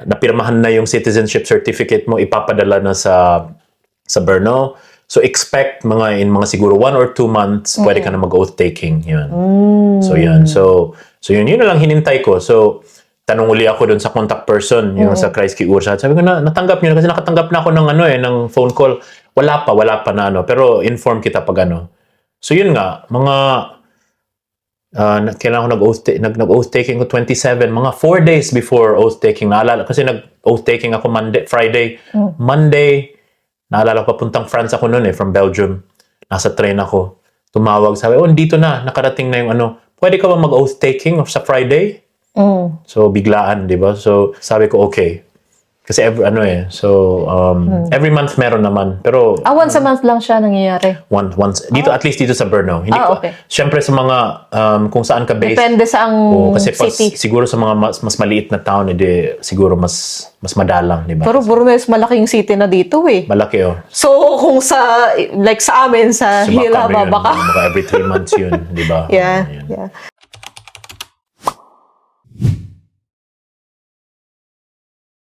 napirmahan na yung citizenship certificate mo, ipapadala na sa Brno. So expect in mga siguro 1 or 2 months, pwede ka na mag-oath taking. Yun. So yun. So yun na lang hinintay ko. So tanong uli ako dun sa contact person, yung sa Kreisky Ursat. Sabi ko natanggap niyo na kasi nakatanggap na ako ng phone call. Wala pa na pero inform kita pag So yun nga, mga kailangan ko nag-oath taking ko 27, mga 4 days before oath taking. Naalala, kasi nag-oath taking ako Friday. Monday, naalala ko papuntang France ako noon from Belgium. Nasa train ako. Tumawag, sabi, dito na, nakarating na yung pwede ka ba mag-oath taking sa Friday? So biglaan, di ba? So sabi ko, okay. Kasi every month meron naman. Pero once a month lang siya nangyayari? Once. Dito, at least dito sa Brno. Hindi ko, okay. Siyempre sa mga, kung saan ka based. Depende sa kasi city. Siguro sa mga mas maliit na town, siguro mas madalang, di ba? Pero Brno is malaking city na dito Malaki, So, kung sa amin, sa Hila, baka every 3 months yun, di ba? Yeah.